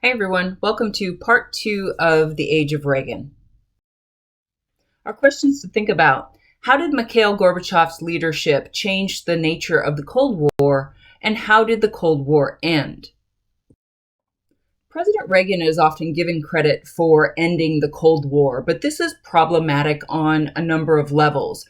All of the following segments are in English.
Hey everyone, welcome to part 2 of The Age of Reagan. Our questions to think about: how did Mikhail Gorbachev's leadership change the nature of the Cold War, and how did the Cold War end? President Reagan is often given credit for ending the Cold War, but this is problematic on a number of levels.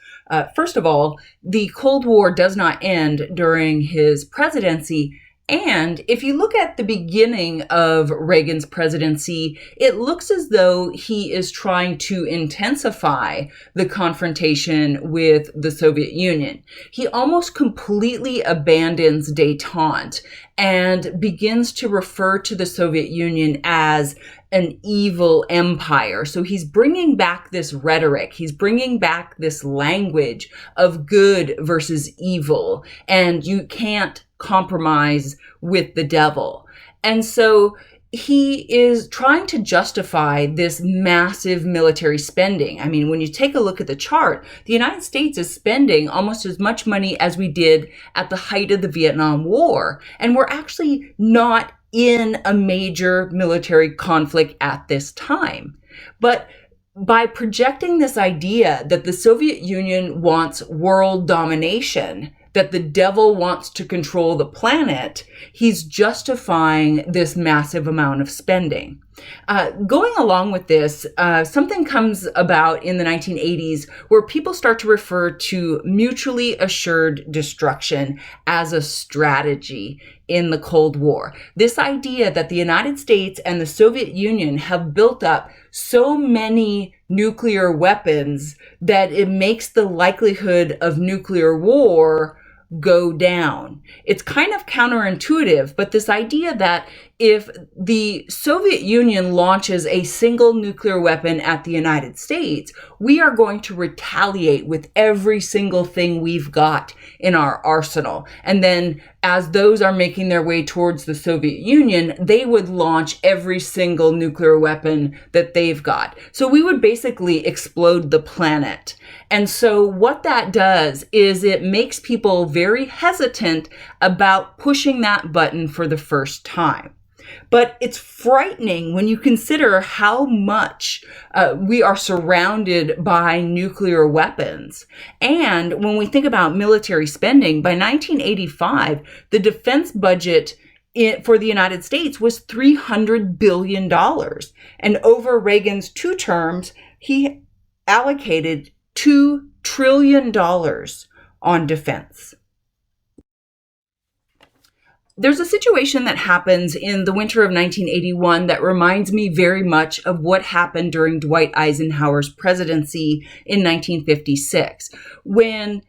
First of all, the Cold War does not end during his presidency. And if you look at the beginning of Reagan's presidency, it looks as though he is trying to intensify the confrontation with the Soviet Union. He almost completely abandons détente and begins to refer to the Soviet Union as an evil empire. So he's bringing back this rhetoric. He's bringing back this language of good versus evil. And you can't compromise with the devil. And so he is trying to justify this massive military spending. I mean, when you take a look at the chart, the United States is spending almost as much money as we did at the height of the Vietnam War. And we're actually not in a major military conflict at this time. But by projecting this idea that the Soviet Union wants world domination, that the devil wants to control the planet, he's justifying this massive amount of spending. Going along with this, something comes about in the 1980s where people start to refer to mutually assured destruction as a strategy in the Cold War. This idea that the United States and the Soviet Union have built up so many nuclear weapons that it makes the likelihood of nuclear war go down. It's kind of counterintuitive, but this idea that if the Soviet Union launches a single nuclear weapon at the United States, we are going to retaliate with every single thing we've got in our arsenal. And then as those are making their way towards the Soviet Union, they would launch every single nuclear weapon that they've got. So we would basically explode the planet. And so what that does is it makes people very hesitant about pushing that button for the first time. But it's frightening when you consider how much we are surrounded by nuclear weapons. And when we think about military spending, by 1985, the defense budget for the United States was $300 billion. And over Reagan's 2 terms, he allocated $2 trillion on defense. There's a situation that happens in the winter of 1981 that reminds me very much of what happened during Dwight Eisenhower's presidency in 1956, when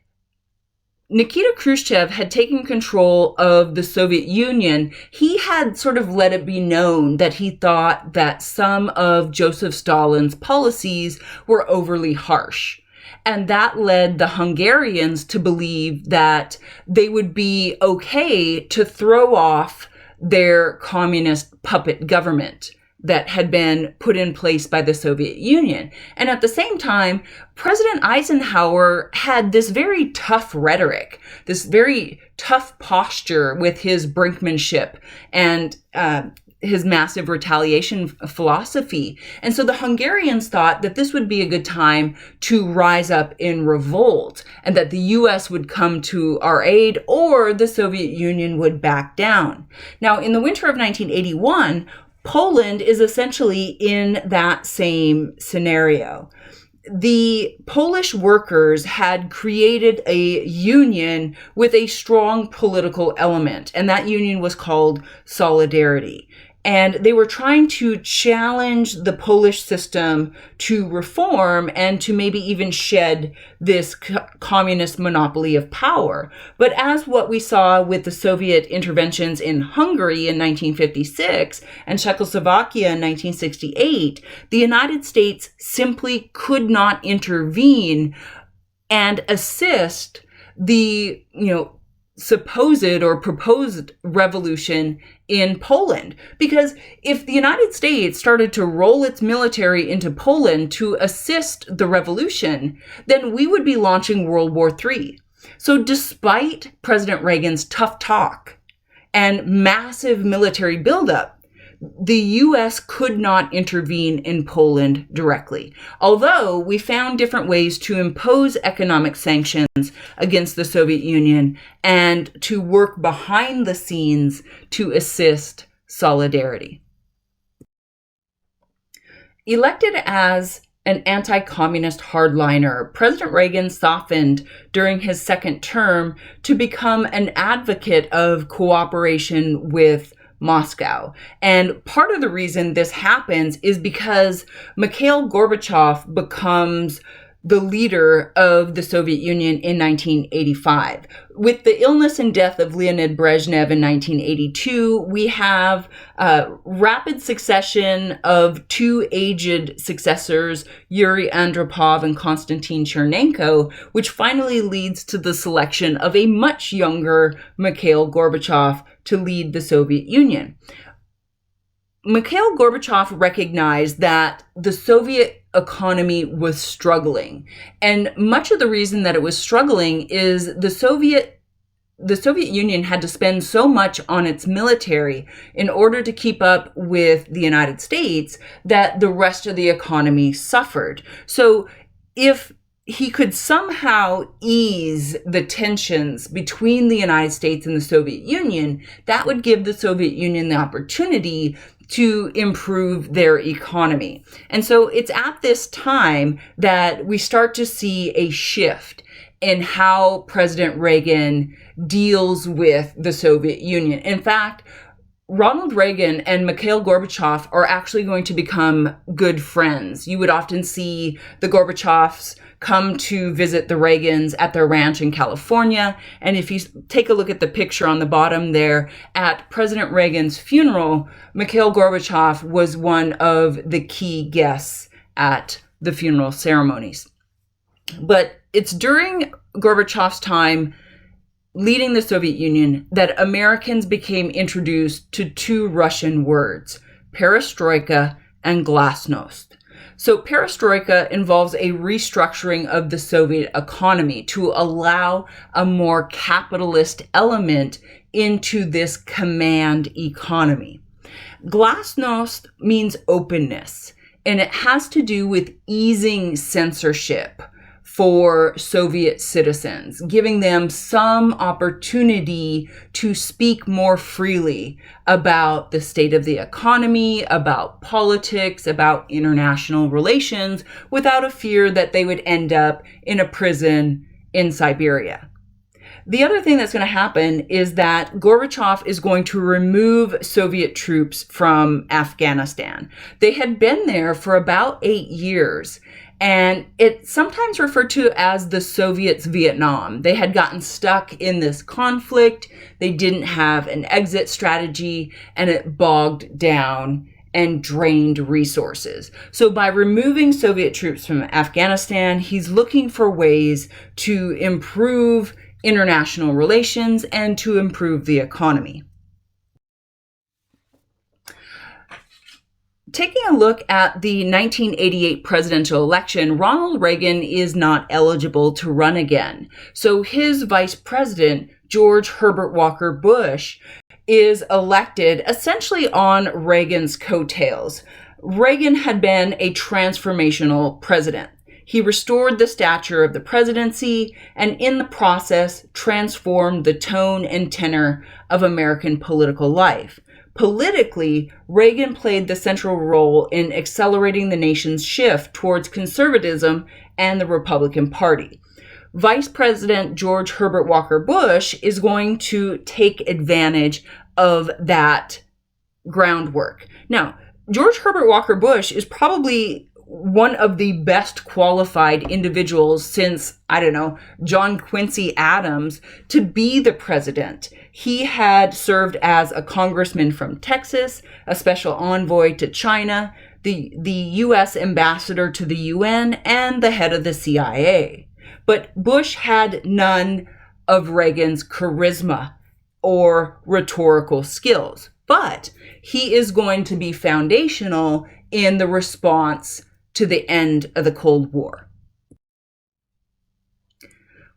Nikita Khrushchev had taken control of the Soviet Union. He had sort of let it be known that he thought that some of Joseph Stalin's policies were overly harsh. And that led the Hungarians to believe that they would be okay to throw off their communist puppet government that had been put in place by the Soviet Union. And at the same time, President Eisenhower had this very tough rhetoric, this very tough posture with his brinkmanship and his massive retaliation philosophy. And so the Hungarians thought that this would be a good time to rise up in revolt and that the US would come to our aid or the Soviet Union would back down. Now, in the winter of 1981, Poland is essentially in that same scenario. The Polish workers had created a union with a strong political element, and that union was called Solidarity. And they were trying to challenge the Polish system to reform and to maybe even shed this communist monopoly of power. But as what we saw with the Soviet interventions in Hungary in 1956 and Czechoslovakia in 1968, the United States simply could not intervene and assist the, supposed or proposed revolution in Poland. Because if the United States started to roll its military into Poland to assist the revolution, then we would be launching World War III. So despite President Reagan's tough talk and massive military buildup, the U.S. could not intervene in Poland directly, although we found different ways to impose economic sanctions against the Soviet Union and to work behind the scenes to assist solidarity. Elected as an anti-communist hardliner, President Reagan softened during his second term to become an advocate of cooperation with Moscow. And part of the reason this happens is because Mikhail Gorbachev becomes the leader of the Soviet Union in 1985. With the illness and death of Leonid Brezhnev in 1982, we have a rapid succession of two aged successors, Yuri Andropov and Konstantin Chernenko, which finally leads to the selection of a much younger Mikhail Gorbachev to lead the Soviet Union. Mikhail Gorbachev recognized that the Soviet economy was struggling. And much of the reason that it was struggling is the Soviet Union had to spend so much on its military in order to keep up with the United States that the rest of the economy suffered. So if he could somehow ease the tensions between the United States and the Soviet Union, that would give the Soviet Union the opportunity to improve their economy. And so it's at this time that we start to see a shift in how President Reagan deals with the Soviet Union. In fact, Ronald Reagan and Mikhail Gorbachev are actually going to become good friends. You would often see the Gorbachevs come to visit the Reagans at their ranch in California. And if you take a look at the picture on the bottom there, at President Reagan's funeral, Mikhail Gorbachev was one of the key guests at the funeral ceremonies. But it's during Gorbachev's time leading the Soviet Union that Americans became introduced to two Russian words, perestroika and glasnost. So perestroika involves a restructuring of the Soviet economy to allow a more capitalist element into this command economy. Glasnost means openness, and it has to do with easing censorship for Soviet citizens, giving them some opportunity to speak more freely about the state of the economy, about politics, about international relations, without a fear that they would end up in a prison in Siberia. The other thing that's going to happen is that Gorbachev is going to remove Soviet troops from Afghanistan. They had been there for about 8 years, and it's sometimes referred to as the Soviets' Vietnam. They had gotten stuck in this conflict. They didn't have an exit strategy, and it bogged down and drained resources. So by removing Soviet troops from Afghanistan, he's looking for ways to improve international relations and to improve the economy. Taking a look at the 1988 presidential election, Ronald Reagan is not eligible to run again. So his vice president, George Herbert Walker Bush, is elected essentially on Reagan's coattails. Reagan had been a transformational president. He restored the stature of the presidency and in the process transformed the tone and tenor of American political life. Politically, Reagan played the central role in accelerating the nation's shift towards conservatism and the Republican Party. Vice President George Herbert Walker Bush is going to take advantage of that groundwork. Now, George Herbert Walker Bush is probably one of the best qualified individuals since, John Quincy Adams to be the president. He had served as a congressman from Texas, a special envoy to China, the U.S. ambassador to the UN, and the head of the CIA. But Bush had none of Reagan's charisma or rhetorical skills. But he is going to be foundational in the response to the end of the Cold War.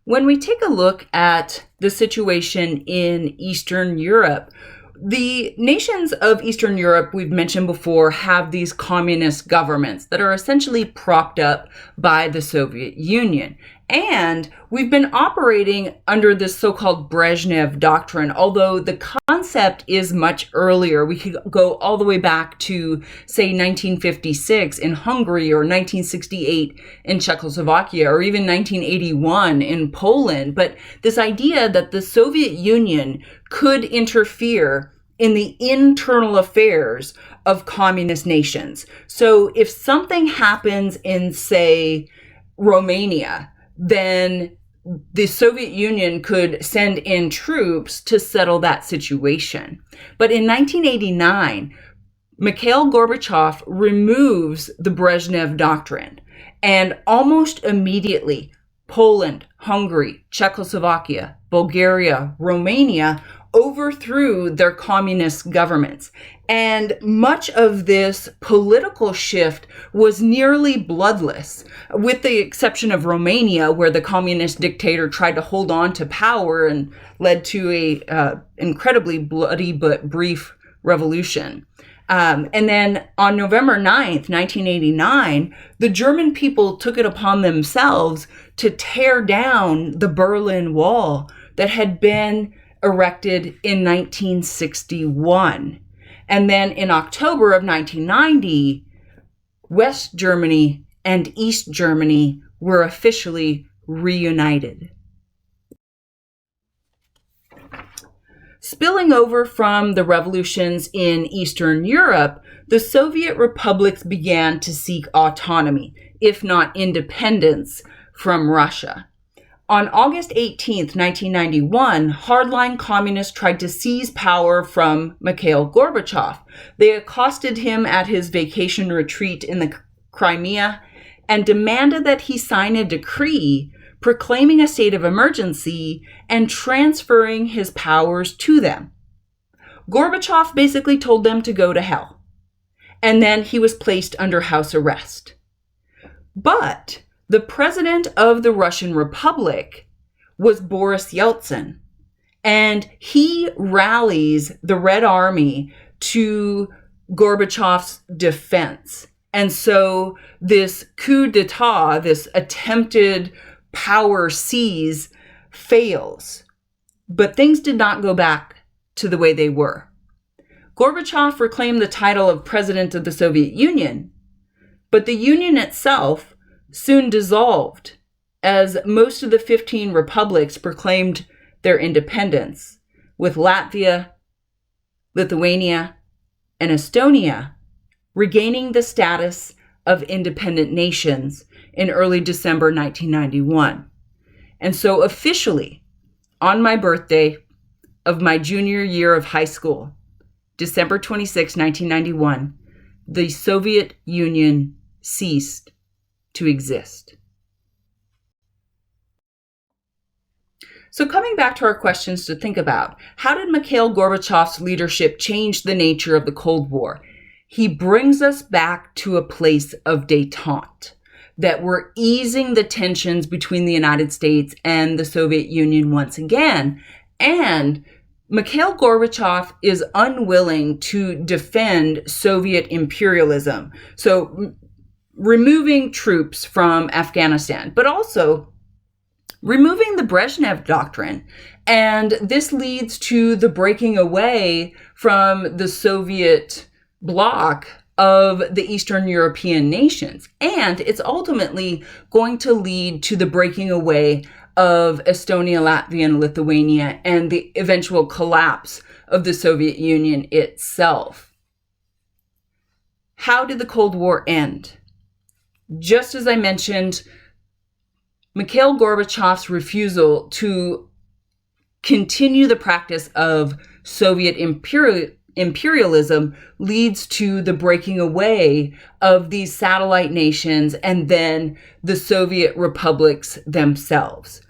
When we take a look at the situation in Eastern Europe, The nations of Eastern Europe, we've mentioned before, have these communist governments that are essentially propped up by the Soviet Union. And we've been operating under this so-called Brezhnev doctrine, although the concept is much earlier. We could go all the way back to, say, 1956 in Hungary, or 1968 in Czechoslovakia, or even 1981 in Poland. But this idea that the Soviet Union could interfere in the internal affairs of communist nations. So if something happens in, say, Romania, then the Soviet Union could send in troops to settle that situation. But in 1989, Mikhail Gorbachev removes the Brezhnev doctrine, and almost immediately, Poland, Hungary, Czechoslovakia, Bulgaria, Romania overthrew their communist governments. And much of this political shift was nearly bloodless, with the exception of Romania, where the communist dictator tried to hold on to power and led to a incredibly bloody but brief revolution. And then on November 9th, 1989, the German people took it upon themselves to tear down the Berlin Wall that had been erected in 1961. And then in October of 1990, West Germany and East Germany were officially reunited. Spilling over from the revolutions in Eastern Europe, the Soviet republics began to seek autonomy, if not independence, from Russia. On August 18, 1991, hardline communists tried to seize power from Mikhail Gorbachev. They accosted him at his vacation retreat in the Crimea and demanded that he sign a decree proclaiming a state of emergency and transferring his powers to them. Gorbachev basically told them to go to hell, and then he was placed under house arrest. But the president of the Russian Republic was Boris Yeltsin, and he rallies the Red Army to Gorbachev's defense. And so this coup d'etat, this attempted power seize, fails. But things did not go back to the way they were. Gorbachev reclaimed the title of President of the Soviet Union, but the Union itself soon dissolved as most of the 15 republics proclaimed their independence, with Latvia, Lithuania, and Estonia regaining the status of independent nations in early December 1991. And so officially, on my birthday of my junior year of high school, December 26, 1991, the Soviet Union ceased to exist. So coming back to our questions to think about, how did Mikhail Gorbachev's leadership change the nature of the Cold War? He brings us back to a place of détente, that we're easing the tensions between the United States and the Soviet Union once again. And Mikhail Gorbachev is unwilling to defend Soviet imperialism. So removing troops from Afghanistan, but also removing the Brezhnev doctrine. And this leads to the breaking away from the Soviet bloc of the Eastern European nations. And it's ultimately going to lead to the breaking away of Estonia, Latvia, and Lithuania, and the eventual collapse of the Soviet Union itself. How did the Cold War end? Just as I mentioned, Mikhail Gorbachev's refusal to continue the practice of Soviet imperialism leads to the breaking away of these satellite nations and then the Soviet republics themselves.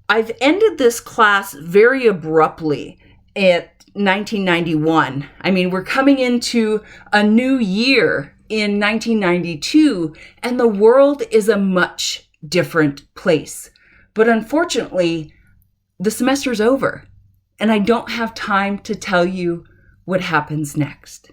I've ended this class very abruptly at 1991. I mean, we're coming into a new year in 1992, and the world is a much different place. But unfortunately, the semester's over, and I don't have time to tell you what happens next.